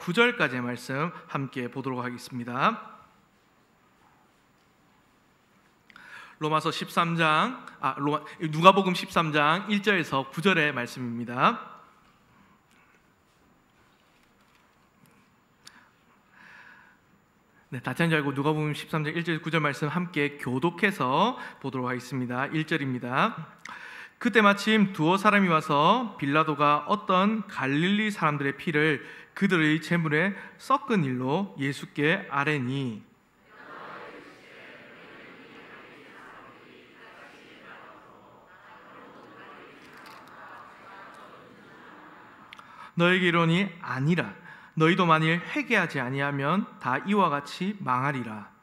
9절까지의 말씀 함께 보도록 하겠습니다. 누가복음 13장 1절에서 9절의 말씀입니다. 다시 한번 알고 누가복음 13장 1절 9절 말씀 함께 교독해서 보도록 하겠습니다. 1절입니다. 그때 마침 두어 사람이 와서 빌라도가 어떤 갈릴리 사람들의 피를 그들의 제물에 섞은 일로 예수께 아뢰니 너에게 이르노니 아니라 너희도 만일 회개하지 아니하면 다 이와 같이 망하리라.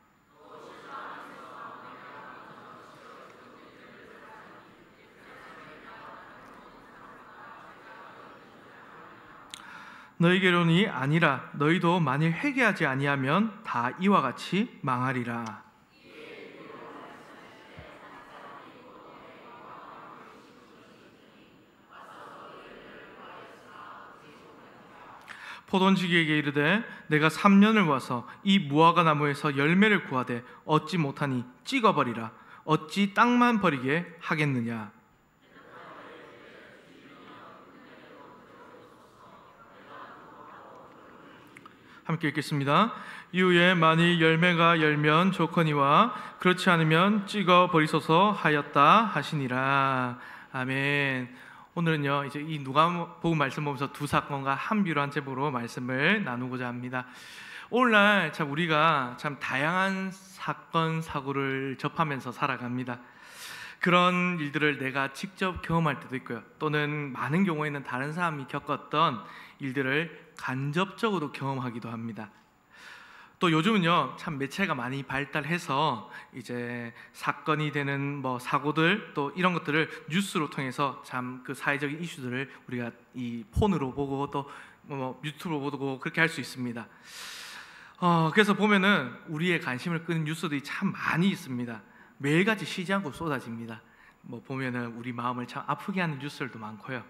너에게 이르노니 아니라 너희도 만일 회개하지 아니하면 다 이와 같이 망하리라. 포도원지기에게 이르되 내가 3년을 와서 이 무화과 나무에서 열매를 구하되 얻지 못하니 찍어버리라. 어찌 땅만 버리게 하겠느냐. 함께 읽겠습니다. 이후에 만일 열매가 열면 좋거니와 그렇지 않으면 찍어버리소서 하였다 하시니라. 아멘. 오늘은요 이제 이 누가복음 말씀 보면서 두 사건과 한 비유한 제목으로 말씀을 나누고자 합니다. 오늘날 참 우리가 참 다양한 사건 사고를 접하면서 살아갑니다. 그런 일들을 내가 직접 경험할 때도 있고요, 또는 많은 경우에는 다른 사람이 겪었던 일들을 간접적으로 경험하기도 합니다. 또 요즘은요 참 매체가 많이 발달해서 이제 사건이 되는 사고들 또 이런 것들을 뉴스로 통해서 참 그 사회적인 이슈들을 우리가 이 폰으로 보고 또 유튜브로 보고 그렇게 할 수 있습니다. 그래서 보면은 우리의 관심을 끄는 뉴스들이 참 많이 있습니다. 매일같이 쉬지 않고 쏟아집니다. 보면은 우리 마음을 참 아프게 하는 뉴스들도 많고요,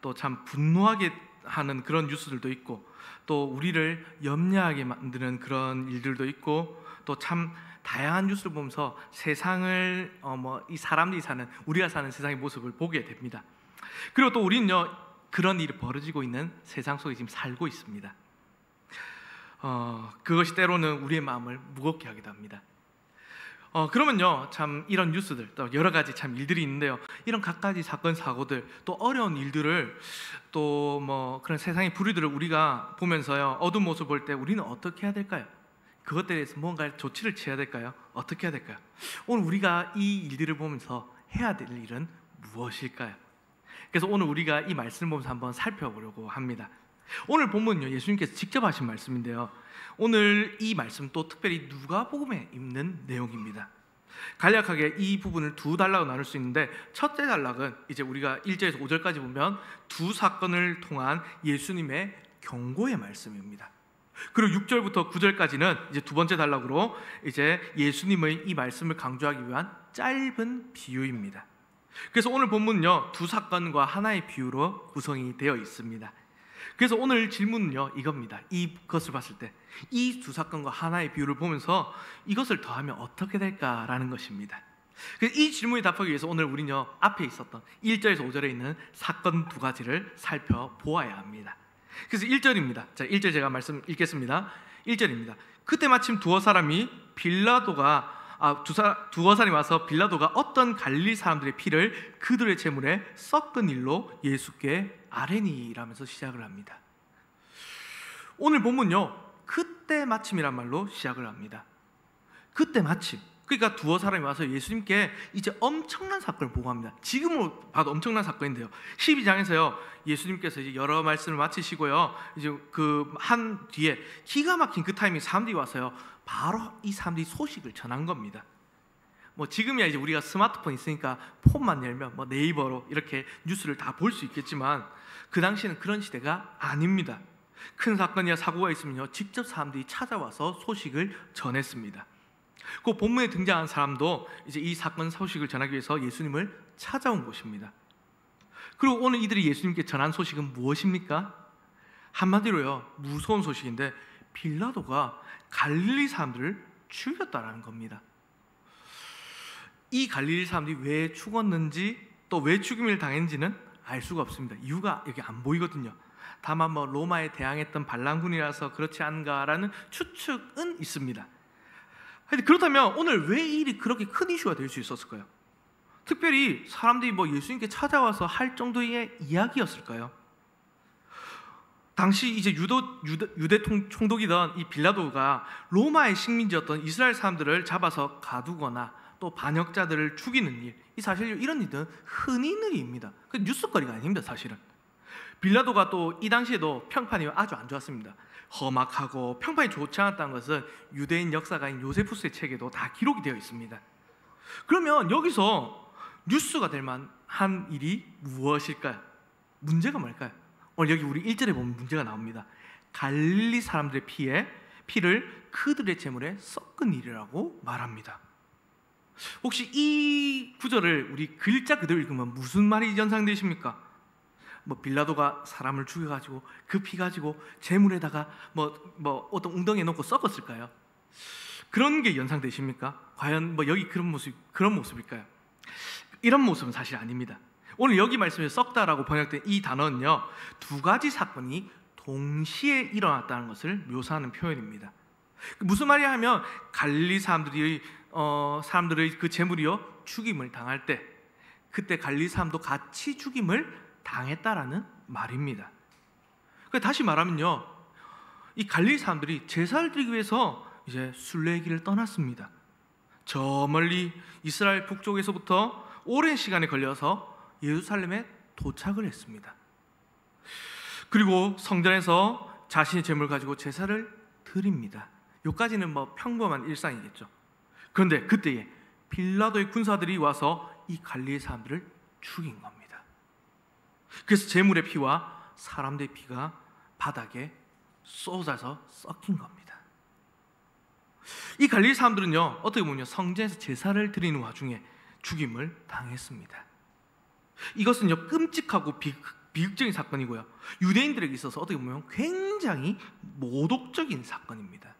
또 참 분노하게 하는 그런 뉴스들도 있고, 또 우리를 염려하게 만드는 그런 일들도 있고, 또 참 다양한 뉴스를 보면서 세상을 이 사람들이 사는, 우리가 사는 세상의 모습을 보게 됩니다. 그리고 또 우리는요 그런 일이 벌어지고 있는 세상 속에 지금 살고 있습니다. 그것이 때로는 우리의 마음을 무겁게 하기도 합니다. 그러면요 참 이런 뉴스들 또 여러 가지 참 일들이 있는데요, 이런 갖가지 사건 사고들 또 어려운 일들을 또 그런 세상의 불의들을 우리가 보면서요 어두운 모습을 볼 때 우리는 어떻게 해야 될까요? 그것들에 대해서 뭔가 조치를 취해야 될까요? 어떻게 해야 될까요? 오늘 우리가 이 일들을 보면서 해야 될 일은 무엇일까요? 그래서 오늘 우리가 이 말씀을 보면서 한번 살펴보려고 합니다. 오늘 본문은요 예수님께서 직접 하신 말씀인데요, 오늘 이 말씀 또 특별히 누가복음에 있는 내용입니다. 간략하게 이 부분을 두 단락으로 나눌 수 있는데, 첫째 단락은 이제 우리가 1절에서 5절까지 보면 두 사건을 통한 예수님의 경고의 말씀입니다. 그리고 6절부터 9절까지는 이제 두 번째 단락으로 이제 예수님의 이 말씀을 강조하기 위한 짧은 비유입니다. 그래서 오늘 본문은요 두 사건과 하나의 비유로 구성이 되어 있습니다. 그래서 오늘 질문은요 이겁니다. 이것을 봤을 때 이 두 사건과 하나의 비유를 보면서 이것을 더하면 어떻게 될까라는 것입니다. 그래서 이 질문에 답하기 위해서 오늘 우리는요 앞에 있었던 1절에서 5절에 있는 사건 두 가지를 살펴보아야 합니다. 그래서 1절입니다. 자, 1절 제가 말씀 읽겠습니다. 1절입니다. 그때 마침 두어 사람이 와서 빌라도가 어떤 갈릴리 사람들의 피를 그들의 제물에 섞은 일로 예수께 아뢰니라면서 시작을 합니다. 오늘 본문요 그때 마침이란 말로 시작을 합니다. 그때 마침, 그러니까 두어 사람이 와서 예수님께 이제 엄청난 사건을 보고합니다. 지금으로 봐도 엄청난 사건인데요, 12장에서요 예수님께서 이제 여러 말씀을 마치시고요 이제 그 한 뒤에 기가 막힌 그 타이밍에 사람들이 와서요 바로 이 사람들이 소식을 전한 겁니다. 지금이야 이제 우리가 스마트폰 있으니까 폰만 열면 네이버로 이렇게 뉴스를 다 볼 수 있겠지만, 그 당시에는 그런 시대가 아닙니다. 큰 사건이나 사고가 있으면요 직접 사람들이 찾아와서 소식을 전했습니다. 그 본문에 등장한 사람도 이제 이 사건 소식을 전하기 위해서 예수님을 찾아온 것입니다. 그리고 오늘 이들이 예수님께 전한 소식은 무엇입니까? 한마디로요, 무서운 소식인데 빌라도가 갈릴리 사람들을 죽였다라는 겁니다. 이 갈릴리 사람들이 왜 죽었는지 또 왜 죽임을 당했는지는 알 수가 없습니다. 이유가 여기 안 보이거든요. 다만 로마에 대항했던 반란군이라서 그렇지 않은가라는 추측은 있습니다. 그렇다면 오늘 왜 이 일이 그렇게 큰 이슈가 될 수 있었을까요? 특별히 사람들이 예수님께 찾아와서 할 정도의 이야기였을까요? 당시 이제 유대 총독이던 이 빌라도가 로마의 식민지였던 이스라엘 사람들을 잡아서 가두거나 또 반역자들을 죽이는 일, 이 사실 이런 일은 흔히 있는 일입니다. 그 뉴스거리가 아닙니다, 사실은. 빌라도가 또 이 당시에도 평판이 아주 안 좋았습니다. 험악하고 평판이 좋지 않았다는 것은 유대인 역사가인 요세푸스의 책에도 다 기록이 되어 있습니다. 그러면 여기서 뉴스가 될 만한 일이 무엇일까요? 문제가 뭘까요? 오늘 여기 우리 1절에 보면 문제가 나옵니다. 갈릴리 사람들의 피를 그들의 제물에 섞은 일이라고 말합니다. 혹시 이 구절을 우리 글자 그대로 읽으면 무슨 말이 연상되십니까? 빌라도가 사람을 죽여가지고 그 피 가지고 제물에다가 어떤 웅덩이에 넣고 썩었을까요? 그런 게 연상되십니까? 과연 여기 그런 모습일까요? 이런 모습은 사실 아닙니다. 오늘 여기 말씀에 썩다라고 번역된 이 단어는요, 두 가지 사건이 동시에 일어났다는 것을 묘사하는 표현입니다. 무슨 말이야 하면 갈릴리 사람들의 그 제물이요 죽임을 당할 때 그때 갈릴리 사람도 같이 죽임을 당했다라는 말입니다. 다시 말하면요, 이 갈릴리 사람들이 제사를 드리기 위해서 이제 순례길을 떠났습니다. 저 멀리 이스라엘 북쪽에서부터 오랜 시간이 걸려서 예루살렘에 도착을 했습니다. 그리고 성전에서 자신의 제물을 가지고 제사를 드립니다. 여기까지는 평범한 일상이겠죠. 그런데 그때에 빌라도의 군사들이 와서 이 갈릴리 사람들을 죽인 겁니다. 그래서 제물의 피와 사람들의 피가 바닥에 쏟아져 섞인 겁니다. 이 갈릴리 사람들은요, 어떻게 보면 성전에서 제사를 드리는 와중에 죽임을 당했습니다. 이것은요, 끔찍하고 비극적인 사건이고요, 유대인들에게 있어서 어떻게 보면 굉장히 모독적인 사건입니다.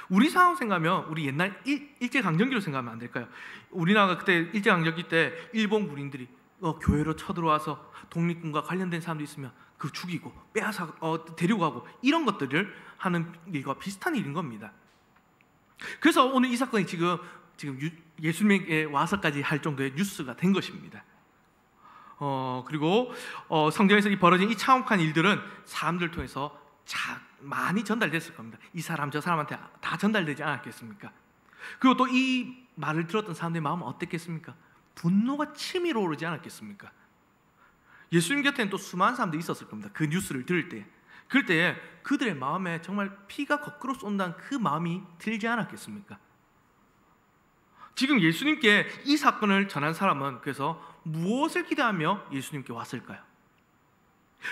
우리 상황 생각하면 우리 옛날 일제강점기로 생각하면 안 될까요? 우리나라가 그때 일제강점기 때 일본 군인들이 교회로 쳐들어와서 독립군과 관련된 사람도 있으면 그 죽이고 빼앗아 데리고 가고 이런 것들을 하는 일과 비슷한 일인 겁니다. 그래서 오늘 이 사건이 지금 예수님에게 와서까지 할 정도의 뉴스가 된 것입니다. 그리고 성경에서 벌어진 이 참혹한 일들은 사람들 통해서 많이 전달됐을 겁니다. 이 사람 저 사람한테 다 전달되지 않았겠습니까? 그리고 또 이 말을 들었던 사람들의 마음은 어땠겠습니까? 분노가 치밀어 오르지 않았겠습니까? 예수님 곁에는 또 수많은 사람들이 있었을 겁니다. 그 뉴스를 들을 때, 그럴 때 그들의 마음에 정말 피가 거꾸로 쏜다는 그 마음이 들지 않았겠습니까? 지금 예수님께 이 사건을 전한 사람은 그래서 무엇을 기대하며 예수님께 왔을까요?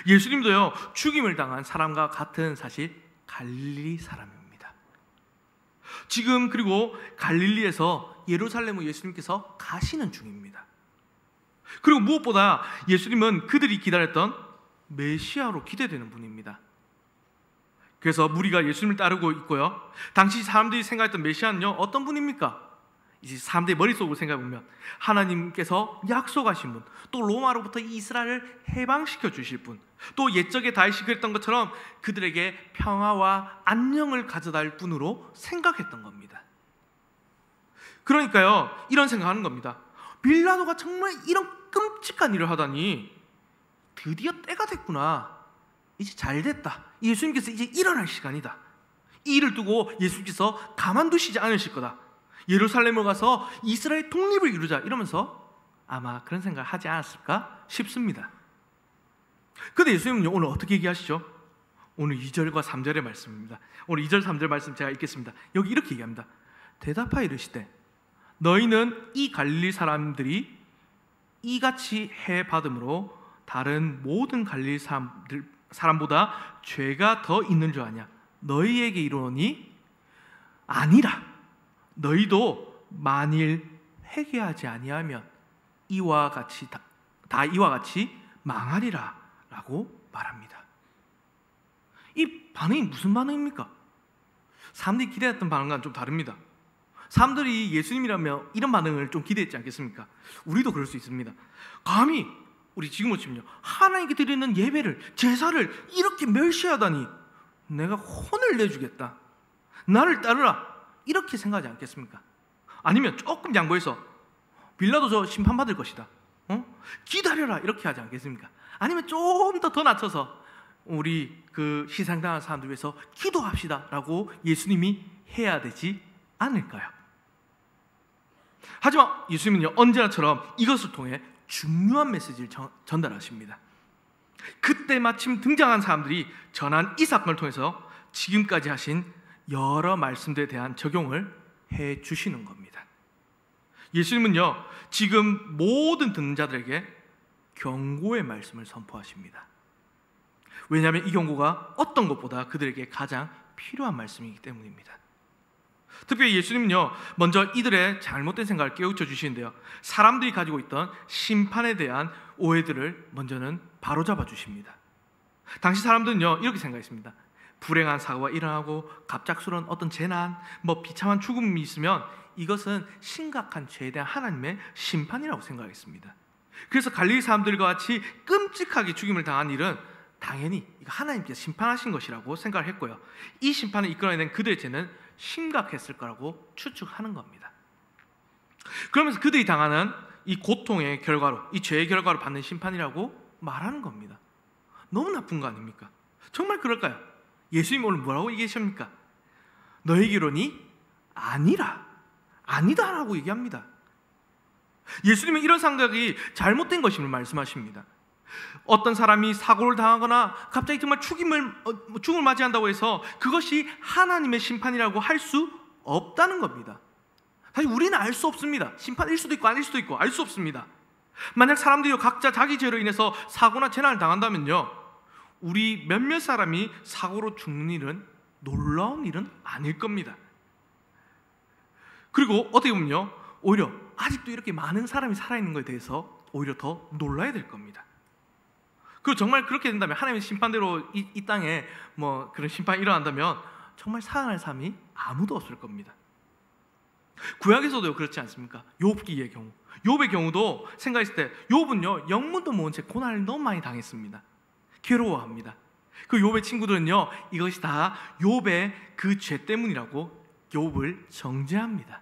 예수님도요, 죽임을 당한 사람과 같은 사실 갈릴리 사람입니다. 지금 그리고 갈릴리에서 예루살렘으로 예수님께서 가시는 중입니다. 그리고 무엇보다 예수님은 그들이 기다렸던 메시아로 기대되는 분입니다. 그래서 무리가 예수님을 따르고 있고요, 당시 사람들이 생각했던 메시아는요, 어떤 분입니까? 이제 사람들의 머릿속으로 생각해보면 하나님께서 약속하신 분, 또 로마로부터 이스라엘을 해방시켜 주실 분, 또 옛적에 다윗이 그랬던 것처럼 그들에게 평화와 안녕을 가져다 줄 분으로 생각했던 겁니다. 그러니까요, 이런 생각하는 겁니다. 빌라도가 정말 이런 끔찍한 일을 하다니 드디어 때가 됐구나, 이제 잘됐다, 예수님께서 이제 일어날 시간이다, 이 일을 두고 예수님께서 가만두시지 않으실 거다, 예루살렘으로 가서 이스라엘 독립을 이루자, 이러면서 아마 그런 생각을 하지 않았을까 싶습니다. 그런데 예수님은 오늘 어떻게 얘기하시죠? 오늘 2절과 3절의 말씀입니다. 오늘 2절 3절 말씀 제가 읽겠습니다. 여기 이렇게 얘기합니다. 대답하여 이르시되 너희는 이 갈릴리 사람들이 이같이 해 받음으로 다른 모든 갈릴리 사람보다 죄가 더 있는 줄 아냐? 너희에게 이르노니 아니라 너희도 만일 회개하지 아니하면 이와 같이 망하리라 라고 말합니다. 반응이 무슨 반응입니까? 사람들이 기대했던 반응과는 좀 다릅니다. 사람들이 예수님이라면 이런 반응을 좀 기대했지 않겠습니까? 우리도 그럴 수 있습니다. 감히 우리 지금 보시면요, 하나님께 드리는 예배를, 제사를 이렇게 멸시하다니 내가 혼을 내주겠다, 나를 따르라, 이렇게 생각하지 않겠습니까? 아니면 조금 양보해서 빌라도 저 심판받을 것이다, 기다려라, 이렇게 하지 않겠습니까? 아니면 좀 더 낮춰서 우리 그 희생당한 사람들 위해서 기도합시다 라고 예수님이 해야 되지 않을까요? 하지만 예수님은요, 언제나처럼 이것을 통해 중요한 메시지를 전달하십니다. 그때 마침 등장한 사람들이 전한 이 사건을 통해서 지금까지 하신 여러 말씀들에 대한 적용을 해 주시는 겁니다. 예수님은요, 지금 모든 듣는 자들에게 경고의 말씀을 선포하십니다. 왜냐하면 이 경고가 어떤 것보다 그들에게 가장 필요한 말씀이기 때문입니다. 특별히 예수님은요, 먼저 이들의 잘못된 생각을 깨우쳐 주시는데요, 사람들이 가지고 있던 심판에 대한 오해들을 먼저는 바로잡아 주십니다. 당시 사람들은요, 이렇게 생각했습니다. 불행한 사고가 일어나고 갑작스러운 어떤 재난, 비참한 죽음이 있으면 이것은 심각한 죄에 대한 하나님의 심판이라고 생각했습니다. 그래서 갈릴리 사람들과 같이 끔찍하게 죽임을 당한 일은 당연히 하나님께서 심판하신 것이라고 생각을 했고요, 이 심판을 이끌어낸 그들의 죄는 심각했을 거라고 추측하는 겁니다. 그러면서 그들이 당하는 이 고통의 결과로, 이 죄의 결과로 받는 심판이라고 말하는 겁니다. 너무 나쁜 거 아닙니까? 정말 그럴까요? 예수님 오늘 뭐라고 얘기하십니까? 너에게로니 아니라, 아니다라고 얘기합니다. 예수님은 이런 생각이 잘못된 것임을 말씀하십니다. 어떤 사람이 사고를 당하거나 갑자기 정말 죽음을 맞이한다고 해서 그것이 하나님의 심판이라고 할 수 없다는 겁니다. 사실 우리는 알 수 없습니다. 심판일 수도 있고 아닐 수도 있고 알 수 없습니다. 만약 사람들이 각자 자기 죄로 인해서 사고나 재난을 당한다면요, 우리 몇몇 사람이 사고로 죽는 일은 놀라운 일은 아닐 겁니다. 그리고 어떻게 보면요, 오히려 아직도 이렇게 많은 사람이 살아있는 것에 대해서 오히려 더 놀라야 될 겁니다. 그리고 정말 그렇게 된다면, 하나님의 심판대로 이 땅에 그런 심판이 일어난다면 정말 살아날 사람이 아무도 없을 겁니다. 구약에서도 그렇지 않습니까? 욥기의 경우, 욥의 경우도 생각했을 때 욥은요, 영문도 모은 채 고난을 너무 많이 당했습니다. 괴로워합니다. 그 욥의 친구들은요, 이것이 다 욥의 그 죄 때문이라고 욥을 정죄합니다.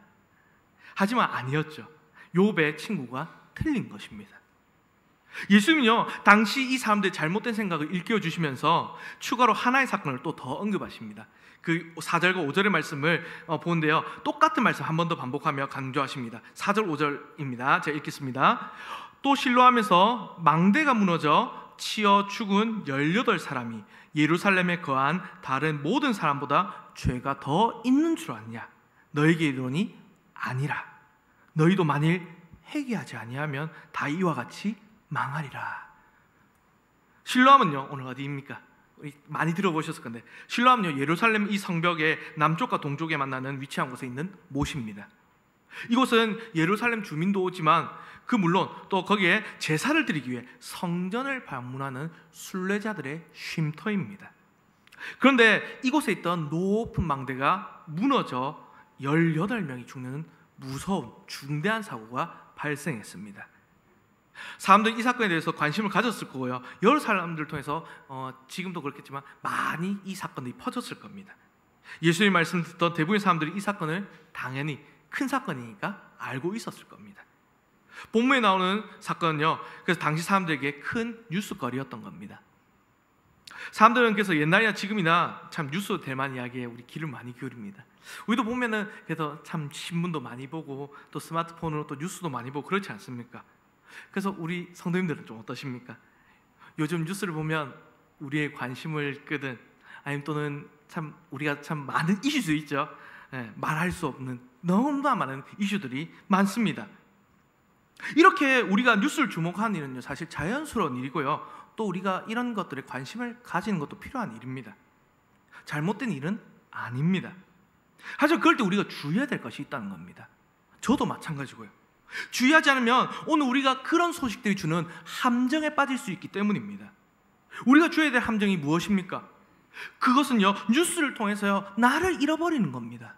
하지만 아니었죠. 욥의 친구가 틀린 것입니다. 예수님은요, 당시 이 사람들의 잘못된 생각을 일깨워 주시면서 추가로 하나의 사건을 또 더 언급하십니다. 그 4절과 5절의 말씀을 보는데요, 똑같은 말씀 한 번 더 반복하며 강조하십니다. 4절 5절입니다. 제가 읽겠습니다. 또 실로암에서 망대가 무너져 치어 죽은 18사람이 예루살렘에 거한 다른 모든 사람보다 죄가 더 있는 줄 아느냐? 너에게 이르노니 아니라. 너희도 만일 회개하지 아니하면 다 이와 같이 망하리라. 실로암은요, 오늘 어디입니까? 많이 들어보셨을 건데, 실로암은요, 예루살렘 이 성벽의 남쪽과 동쪽에 만나는 위치한 곳에 있는 못입니다. 이곳은 예루살렘 주민도 오지만 물론 또 거기에 제사를 드리기 위해 성전을 방문하는 순례자들의 쉼터입니다. 그런데 이곳에 있던 높은 망대가 무너져 18명이 죽는 무서운 중대한 사고가 발생했습니다. 사람들이 이 사건에 대해서 관심을 가졌을 거고요, 여러 사람들을 통해서 지금도 그렇겠지만 많이 이 사건이 퍼졌을 겁니다. 예수님 말씀 듣던 대부분의 사람들이 이 사건을 당연히 큰 사건이니까 알고 있었을 겁니다. 본문에 나오는 사건은요, 그래서 당시 사람들에게 큰 뉴스거리였던 겁니다. 사람들은 그래서 옛날이나 지금이나 참 뉴스 대만 이야기에 우리 귀를 많이 기울입니다. 우리도 보면은 그래서 참 신문도 많이 보고 또 스마트폰으로 또 뉴스도 많이 보고 그렇지 않습니까? 그래서 우리 성도님들은 좀 어떠십니까? 요즘 뉴스를 보면 우리의 관심을 끄는, 아니면 또는 참 우리가 참 많은 이슈도 있죠. 말할 수 없는 너무나 많은 이슈들이 많습니다. 이렇게 우리가 뉴스를 주목하는 일은요, 사실 자연스러운 일이고요, 또 우리가 이런 것들에 관심을 가지는 것도 필요한 일입니다. 잘못된 일은 아닙니다. 하지만 그럴 때 우리가 주의해야 될 것이 있다는 겁니다. 저도 마찬가지고요. 주의하지 않으면 오늘 우리가 그런 소식들이 주는 함정에 빠질 수 있기 때문입니다. 우리가 주의해야 될 함정이 무엇입니까? 그것은요, 뉴스를 통해서요, 나를 잃어버리는 겁니다.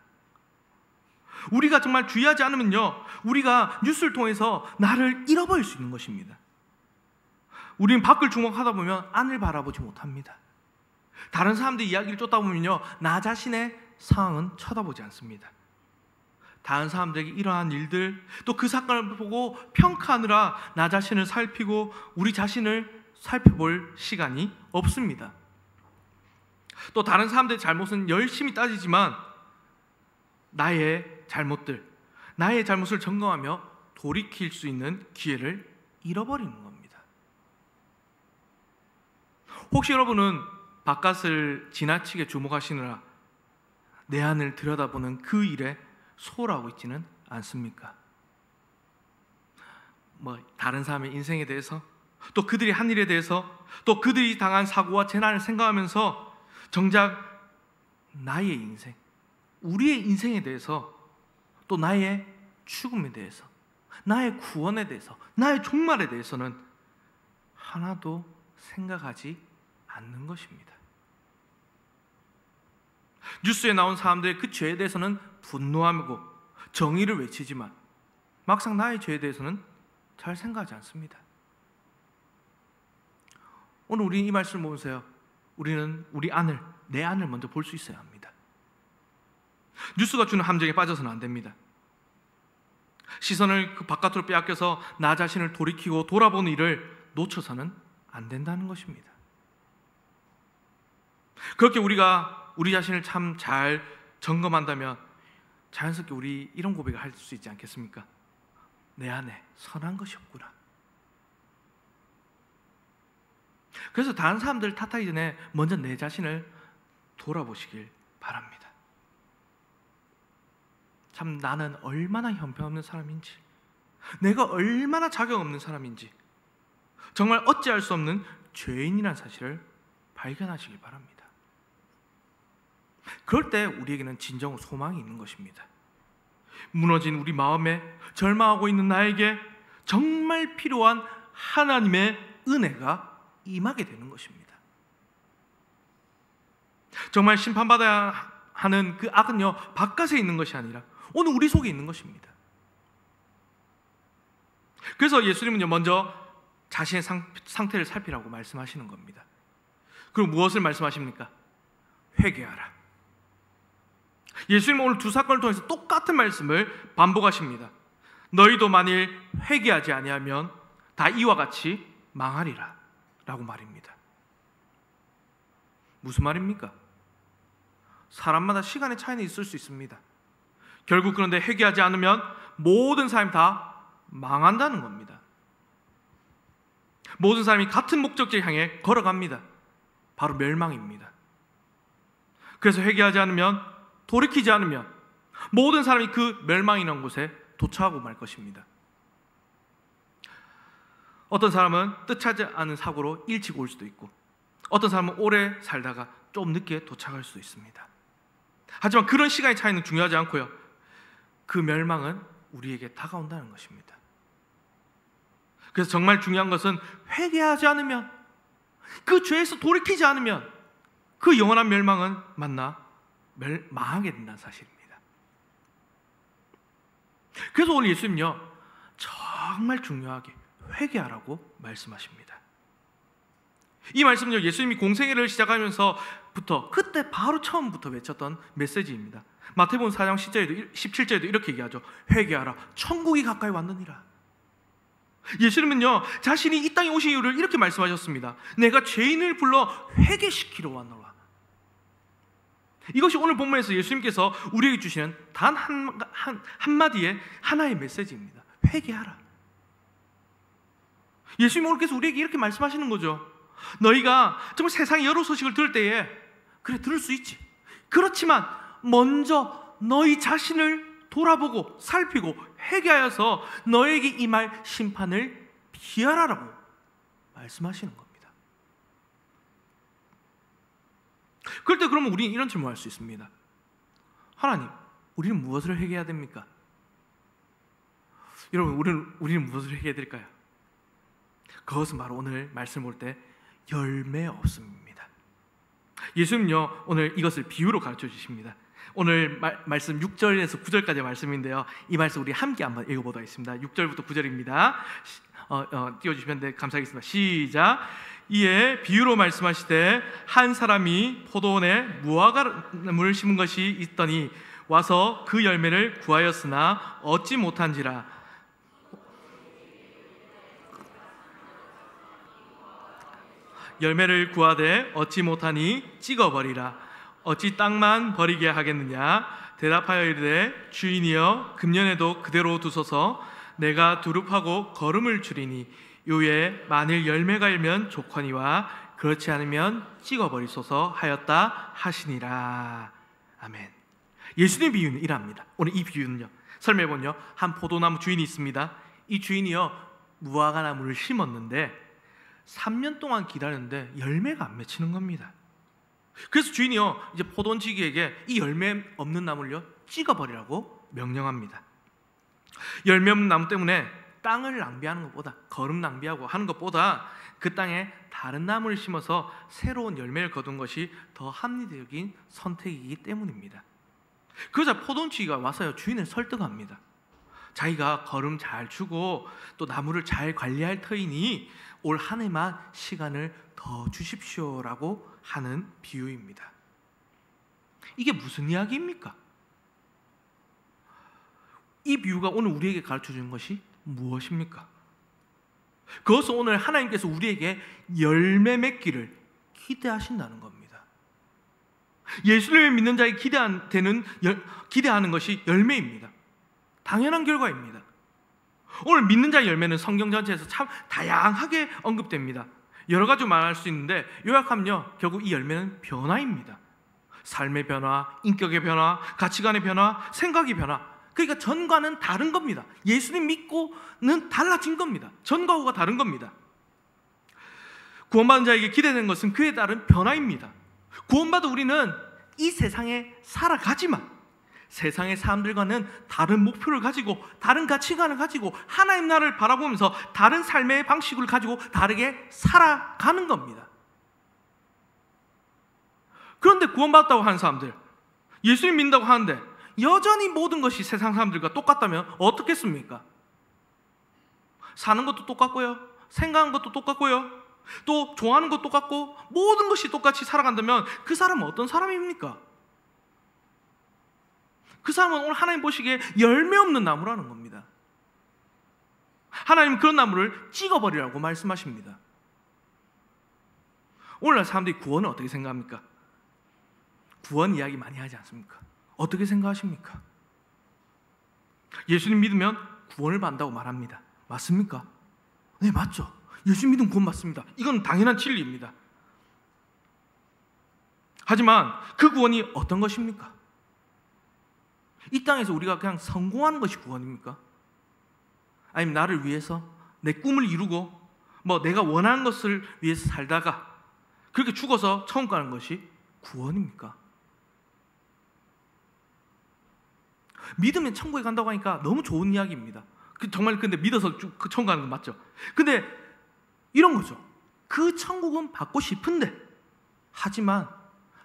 우리가 정말 주의하지 않으면요, 우리가 뉴스를 통해서 나를 잃어버릴 수 있는 것입니다. 우리는 밖을 주목하다 보면 안을 바라보지 못합니다. 다른 사람들 이야기를 쫓다 보면요, 나 자신의 상황은 쳐다보지 않습니다. 다른 사람들에게 일어난 일들, 또 그 사건을 보고 평가하느라 나 자신을 살피고 우리 자신을 살펴볼 시간이 없습니다. 또 다른 사람들의 잘못은 열심히 따지지만 나의 잘못을 점검하며 돌이킬 수 있는 기회를 잃어버리는 겁니다. 혹시 여러분은 바깥을 지나치게 주목하시느라 내 안을 들여다보는 그 일에 소홀하고 있지는 않습니까? 다른 사람의 인생에 대해서, 또 그들이 한 일에 대해서, 또 그들이 당한 사고와 재난을 생각하면서 정작 나의 인생, 우리의 인생에 대해서, 또 나의 죽음에 대해서, 나의 구원에 대해서, 나의 종말에 대해서는 하나도 생각하지 않는 것입니다. 뉴스에 나온 사람들의 그 죄에 대해서는 분노하고 정의를 외치지만 막상 나의 죄에 대해서는 잘 생각하지 않습니다. 오늘 우리는 이 말씀을 보면서요, 우리는 내 안을 먼저 볼 수 있어야 합니다. 뉴스가 주는 함정에 빠져서는 안 됩니다. 시선을 그 바깥으로 빼앗겨서 나 자신을 돌이키고 돌아보는 일을 놓쳐서는 안 된다는 것입니다. 그렇게 우리가 우리 자신을 참 잘 점검한다면 자연스럽게 우리 이런 고백을 할 수 있지 않겠습니까? 내 안에 선한 것이 없구나. 그래서 다른 사람들을 탓하기 전에 먼저 내 자신을 돌아보시길 바랍니다. 참 나는 얼마나 형편없는 사람인지, 내가 얼마나 자격 없는 사람인지, 정말 어찌할 수 없는 죄인이라는 사실을 발견하시길 바랍니다. 그럴 때 우리에게는 진정 소망이 있는 것입니다. 무너진 우리 마음에 절망하고 있는 나에게 정말 필요한 하나님의 은혜가 임하게 되는 것입니다. 정말 심판받아야 하는 그 악은요, 바깥에 있는 것이 아니라 오늘 우리 속에 있는 것입니다. 그래서 예수님은요, 먼저 자신의 상태를 살피라고 말씀하시는 겁니다. 그리고 무엇을 말씀하십니까? 회개하라. 예수님은 오늘 두 사건을 통해서 똑같은 말씀을 반복하십니다. 너희도 만일 회개하지 아니하면 다 이와 같이 망하리라 라고 말입니다. 무슨 말입니까? 사람마다 시간의 차이는 있을 수 있습니다. 결국 그런데 회개하지 않으면 모든 사람이 다 망한다는 겁니다. 모든 사람이 같은 목적지를 향해 걸어갑니다. 바로 멸망입니다. 그래서 회개하지 않으면, 돌이키지 않으면 모든 사람이 그 멸망이라는 곳에 도착하고 말 것입니다. 어떤 사람은 뜻하지 않은 사고로 일찍 올 수도 있고, 어떤 사람은 오래 살다가 좀 늦게 도착할 수도 있습니다. 하지만 그런 시간의 차이는 중요하지 않고요, 그 멸망은 우리에게 다가온다는 것입니다. 그래서 정말 중요한 것은 회개하지 않으면, 그 죄에서 돌이키지 않으면 그 영원한 멸망은 망하게 된다는 사실입니다. 그래서 오늘 예수님은요, 정말 중요하게 회개하라고 말씀하십니다. 이 말씀은요, 예수님이 공생애를 시작하면서부터 그때 바로 처음부터 외쳤던 메시지입니다. 마태복음 4장 17절에도 이렇게 얘기하죠. 회개하라, 천국이 가까이 왔느니라. 예수님은요, 자신이 이 땅에 오신 이유를 이렇게 말씀하셨습니다. 내가 죄인을 불러 회개시키러 왔노라. 이것이 오늘 본문에서 예수님께서 우리에게 주시는 단 한마디의 하나의 메시지입니다. 회개하라. 예수님 오늘께서 우리에게 이렇게 말씀하시는 거죠. 너희가 정말 세상의 여러 소식을 들을 때에 그래, 들을 수 있지. 그렇지만 먼저 너희 자신을 돌아보고 살피고 회개하여서 너에게 임할 심판을 피하라라고 말씀하시는 겁니다. 그럴 때 그러면 우리는 이런 질문을 할 수 있습니다. 하나님, 우리는 무엇을 회개해야 됩니까? 여러분, 우리는 무엇을 회개해야 될까요? 그것은 바로 오늘 말씀 볼 때 열매 없음입니다. 예수님요 오늘 이것을 비유로 가르쳐 주십니다. 오늘 말씀 6절에서 9절까지 말씀인데요, 이 말씀 우리 함께 한번 읽어보도록 하겠습니다. 6절부터 9절입니다. 띄워주시면 감사하겠습니다. 시작. 이에 비유로 말씀하시되 한 사람이 포도원에 무화과나무를 심은 것이 있더니 와서 그 열매를 구하였으나 얻지 못한지라. 열매를 구하되 얻지 못하니 찍어버리라. 어찌 땅만 버리게 하겠느냐. 대답하여 이르되 주인이여 금년에도 그대로 두소서. 내가 두릅하고 거름을 줄이니 요에 만일 열매가 일면 좋거니와 그렇지 않으면 찍어버리소서 하였다 하시니라. 아멘. 예수님의 비유는 이러합니다. 오늘 이 비유는요, 설명해보면요, 한 포도나무 주인이 있습니다. 이 주인이요 무화과나무를 심었는데 3년 동안 기다렸는데 열매가 안 맺히는 겁니다. 그래서 주인이요 이제 포도원지기에게 이 열매 없는 나무를요 찍어버리라고 명령합니다. 열매 없는 나무 때문에 땅을 낭비하는 것보다, 거름 낭비하고 하는 것보다 그 땅에 다른 나무를 심어서 새로운 열매를 거둔 것이 더 합리적인 선택이기 때문입니다. 그러자 포도원지기가 와서요 주인을 설득합니다. 자기가 거름 잘 주고 또 나무를 잘 관리할 터이니 올 한 해만 시간을 더 주십시오라고 하는 비유입니다. 이게 무슨 이야기입니까? 이 비유가 오늘 우리에게 가르쳐주는 것이 무엇입니까? 그것은 오늘 하나님께서 우리에게 열매 맺기를 기대하신다는 겁니다. 예수님을 믿는 자에게 기대하는 것이 열매입니다. 당연한 결과입니다. 오늘 믿는 자의 열매는 성경 전체에서 참 다양하게 언급됩니다. 여러 가지 말할 수 있는데 요약하면요 결국 이 열매는 변화입니다. 삶의 변화, 인격의 변화, 가치관의 변화, 생각의 변화. 그러니까 전과는 다른 겁니다. 예수님 믿고는 달라진 겁니다. 전과 후가 다른 겁니다. 구원받은 자에게 기대되는 것은 그에 따른 변화입니다. 구원받은 우리는 이 세상에 살아가지만 세상의 사람들과는 다른 목표를 가지고 다른 가치관을 가지고 하나님 나라를 바라보면서 다른 삶의 방식을 가지고 다르게 살아가는 겁니다. 그런데 구원받았다고 하는 사람들, 예수님 믿는다고 하는데 여전히 모든 것이 세상 사람들과 똑같다면 어떻겠습니까? 사는 것도 똑같고요, 생각하는 것도 똑같고요, 또 좋아하는 것도 똑같고 모든 것이 똑같이 살아간다면 그 사람은 어떤 사람입니까? 그 사람은 오늘 하나님 보시기에 열매 없는 나무라는 겁니다. 하나님은 그런 나무를 찍어버리라고 말씀하십니다. 오늘날 사람들이 구원을 어떻게 생각합니까? 구원 이야기 많이 하지 않습니까? 어떻게 생각하십니까? 예수님 믿으면 구원을 받는다고 말합니다. 맞습니까? 네, 맞죠. 예수님 믿으면 구원 받습니다. 이건 당연한 진리입니다. 하지만 그 구원이 어떤 것입니까? 이 땅에서 우리가 그냥 성공하는 것이 구원입니까? 아니면 나를 위해서 내 꿈을 이루고 내가 원하는 것을 위해서 살다가 그렇게 죽어서 천국 가는 것이 구원입니까? 믿으면 천국에 간다고 하니까 너무 좋은 이야기입니다. 정말 근데 믿어서 천국 가는 건 맞죠? 근데 이런 거죠. 그 천국은 받고 싶은데 하지만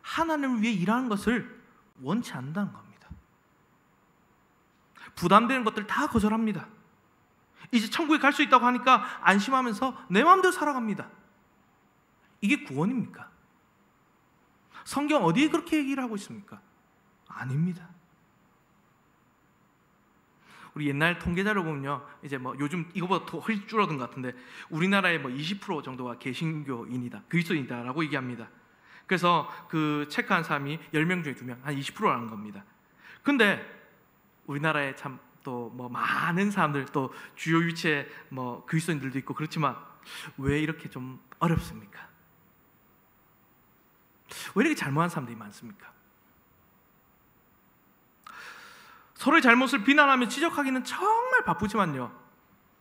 하나님을 위해 일하는 것을 원치 않는다는 겁니다. 부담되는 것들 다 거절합니다. 이제 천국에 갈 수 있다고 하니까 안심하면서 내 마음대로 살아갑니다. 이게 구원입니까? 성경 어디에 그렇게 얘기를 하고 있습니까? 아닙니다. 우리 옛날 통계자료 보면요, 이제 요즘 이거보다 더 훨씬 줄어든 것 같은데 우리나라의 20% 정도가 개신교인이다, 그리스도인이다라고 얘기합니다. 그래서 그 체크한 사람이 10명 중에 2명, 한 20%라는 겁니다. 근데 우리나라에 참 또 많은 사람들, 또 주요 위치에 그리스도인들도 있고 그렇지만 왜 이렇게 좀 어렵습니까? 왜 이렇게 잘못한 사람들이 많습니까? 서로의 잘못을 비난하며 지적하기는 정말 바쁘지만요,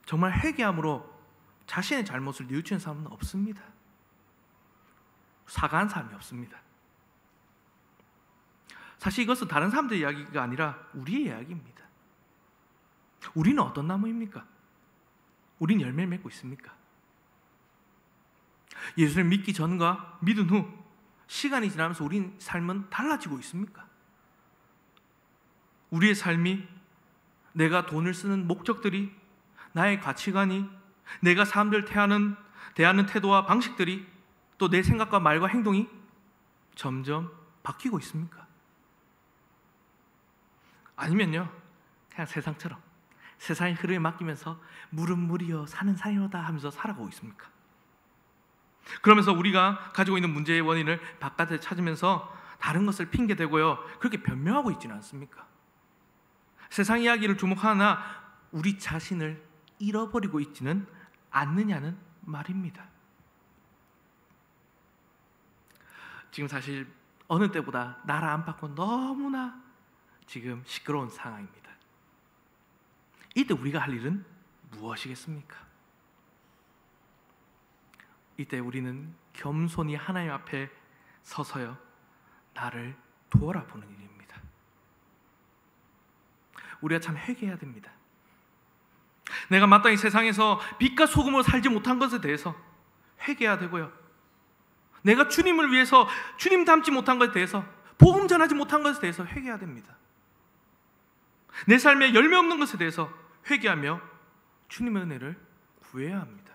정말 회개함으로 자신의 잘못을 뉘우치는 사람은 없습니다. 사과한 사람이 없습니다. 사실 이것은 다른 사람들의 이야기가 아니라 우리의 이야기입니다. 우리는 어떤 나무입니까? 우리는 열매를 맺고 있습니까? 예수를 믿기 전과 믿은 후 시간이 지나면서 우리 삶은 달라지고 있습니까? 우리의 삶이, 내가 돈을 쓰는 목적들이, 나의 가치관이, 내가 사람들 대하는 태도와 방식들이, 또 내 생각과 말과 행동이 점점 바뀌고 있습니까? 아니면요, 그냥 세상처럼 세상의 흐름에 맡기면서 물은 물이요 산은 산이로다 하면서 살아가고 있습니까? 그러면서 우리가 가지고 있는 문제의 원인을 바깥에 찾으면서 다른 것을 핑계대고요, 그렇게 변명하고 있지는 않습니까? 세상 이야기를 주목하나 우리 자신을 잃어버리고 있지는 않느냐는 말입니다. 지금 사실 어느 때보다 나라 안팎은 너무나 지금 시끄러운 상황입니다. 이때 우리가 할 일은 무엇이겠습니까? 이때 우리는 겸손히 하나님 앞에 서서요, 나를 돌아보는 일입니다. 우리가 참 회개해야 됩니다. 내가 마땅히 세상에서 빛과 소금으로 살지 못한 것에 대해서 회개해야 되고요, 내가 주님을 위해서 주님 닮지 못한 것에 대해서, 복음 전하지 못한 것에 대해서 회개해야 됩니다. 내 삶에 열매 없는 것에 대해서 회개하며 주님의 은혜를 구해야 합니다.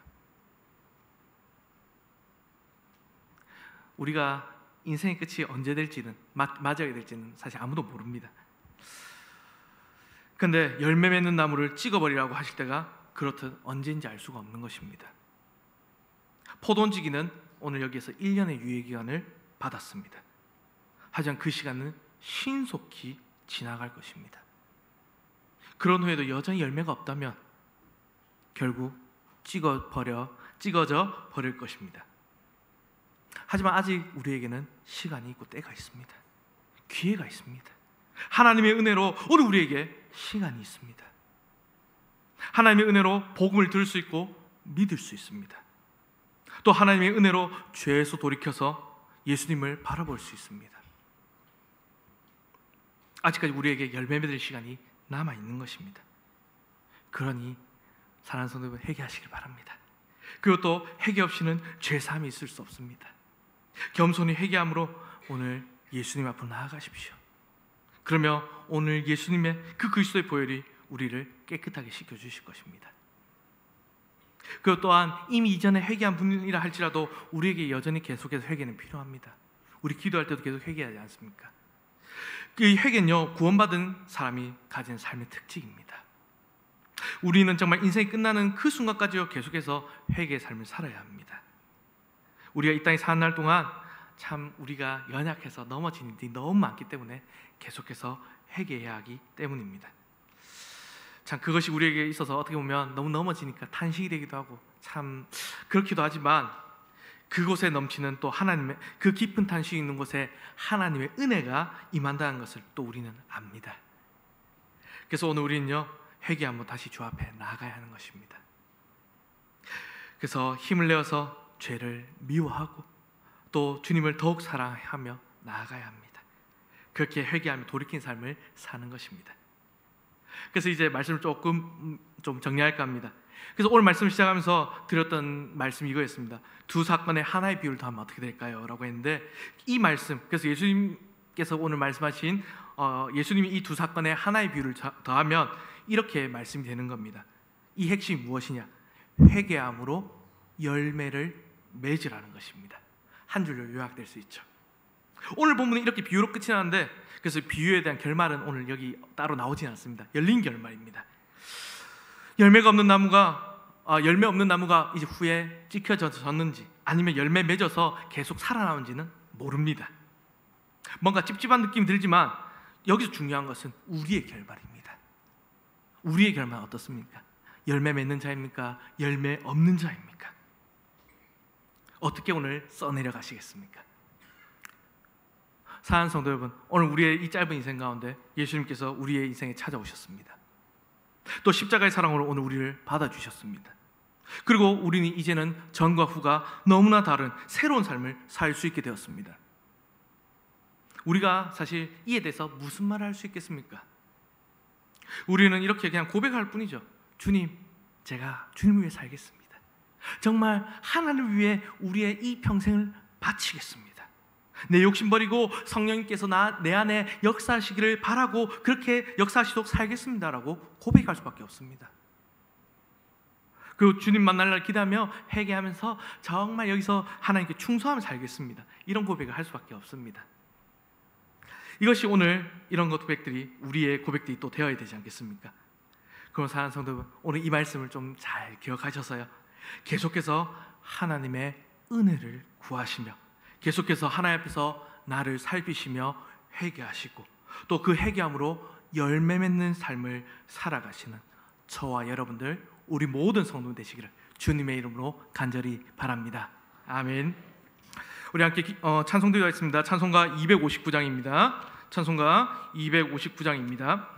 우리가 인생의 끝이 언제 될지는, 맞아야 될지는 사실 아무도 모릅니다. 그런데 열매 맺는 나무를 찍어버리라고 하실 때가 그렇듯 언제인지 알 수가 없는 것입니다. 포도원지기는 오늘 여기에서 1년의 유예기간을 받았습니다. 하지만 그 시간은 신속히 지나갈 것입니다. 그런 후에도 여전히 열매가 없다면 결국 찍어져 버릴 것입니다. 하지만 아직 우리에게는 시간이 있고 때가 있습니다. 기회가 있습니다. 하나님의 은혜로 오늘 우리에게 시간이 있습니다. 하나님의 은혜로 복음을 들을 수 있고 믿을 수 있습니다. 또 하나님의 은혜로 죄에서 돌이켜서 예수님을 바라볼 수 있습니다. 아직까지 우리에게 열매 맺을 시간이 남아있는 것입니다. 그러니 사랑하는 성도 여러분, 회개하시길 바랍니다. 그리고 또 회개 없이는 죄사함이 있을 수 없습니다. 겸손히 회개함으로 오늘 예수님 앞으로 나아가십시오. 그러며 오늘 예수님의 그 그리스도의 보혈이 우리를 깨끗하게 씻겨주실 것입니다. 그리고 또한 이미 이전에 회개한 분이라 할지라도 우리에게 여전히 계속해서 회개는 필요합니다. 우리 기도할 때도 계속 회개하지 않습니까? 이 회개는요, 구원받은 사람이 가진 삶의 특징입니다. 우리는 정말 인생이 끝나는 그 순간까지요 계속해서 회개의 삶을 살아야 합니다. 우리가 이 땅에 사는 날 동안 참 우리가 연약해서 넘어지는 일이 너무 많기 때문에 계속해서 회개해야 하기 때문입니다. 참 그것이 우리에게 있어서 어떻게 보면 너무 넘어지니까 탄식이 되기도 하고 참 그렇기도 하지만, 그곳에 넘치는 또 하나님의 그 깊은 탄식이 있는 곳에 하나님의 은혜가 임한다는 것을 또 우리는 압니다. 그래서 오늘 우리는요, 회개하며 다시 주 앞에 나아가야 하는 것입니다. 그래서 힘을 내어서 죄를 미워하고 또 주님을 더욱 사랑하며 나아가야 합니다. 그렇게 회개하며 돌이킨 삶을 사는 것입니다. 그래서 이제 말씀을 조금 좀 정리할까 합니다. 그래서 오늘 말씀을 시작하면서 드렸던 말씀이 이거였습니다. 두 사건의 하나의 비유를 더하면 어떻게 될까요? 라고 했는데, 이 말씀, 그래서 예수님께서 오늘 말씀하신 예수님이 이 두 사건의 하나의 비유를 더하면 이렇게 말씀이 되는 겁니다. 이 핵심이 무엇이냐? 회개함으로 열매를 맺으라는 것입니다. 한 줄로 요약될 수 있죠. 오늘 본문은 이렇게 비유로 끝이 나는데, 그래서 비유에 대한 결말은 오늘 여기 따로 나오진 않습니다. 열린 결말입니다. 열매 없는 나무가 이제 후에 찍혀졌는지 아니면 열매 맺어서 계속 살아나는지는 모릅니다. 뭔가 찝찝한 느낌이 들지만 여기서 중요한 것은 우리의 결말입니다. 우리의 결말은 어떻습니까? 열매 맺는 자입니까? 열매 없는 자입니까? 어떻게 오늘 써내려 가시겠습니까? 사랑하는 성도 여러분, 오늘 우리의 이 짧은 인생 가운데 예수님께서 우리의 인생에 찾아오셨습니다. 또 십자가의 사랑으로 오늘 우리를 받아주셨습니다. 그리고 우리는 이제는 전과 후가 너무나 다른 새로운 삶을 살 수 있게 되었습니다. 우리가 사실 이에 대해서 무슨 말을 할 수 있겠습니까? 우리는 이렇게 그냥 고백할 뿐이죠. 주님, 제가 주님을 위해 살겠습니다. 정말 하나님을 위해 우리의 이 평생을 바치겠습니다. 내 욕심 버리고 성령님께서 내 안에 역사하시기를 바라고 그렇게 역사하시도록 살겠습니다라고 고백할 수밖에 없습니다. 그리고 주님 만날 날 기대하며 회개하면서 정말 여기서 하나님께 충성하며 살겠습니다. 이런 고백을 할 수밖에 없습니다. 이것이 오늘 이런 고백들이 우리의 고백들이 또 되어야 되지 않겠습니까? 그럼 사랑하는 성도 여러분, 오늘 이 말씀을 좀 잘 기억하셔서요, 계속해서 하나님의 은혜를 구하시며 계속해서 하나님 앞에서 나를 살피시며 회개하시고 또 그 회개함으로 열매 맺는 삶을 살아가시는 저와 여러분들, 우리 모든 성도 되시기를 주님의 이름으로 간절히 바랍니다. 아멘. 우리 함께 찬송 드리겠습니다. 찬송가 259장입니다. 찬송가 259장입니다.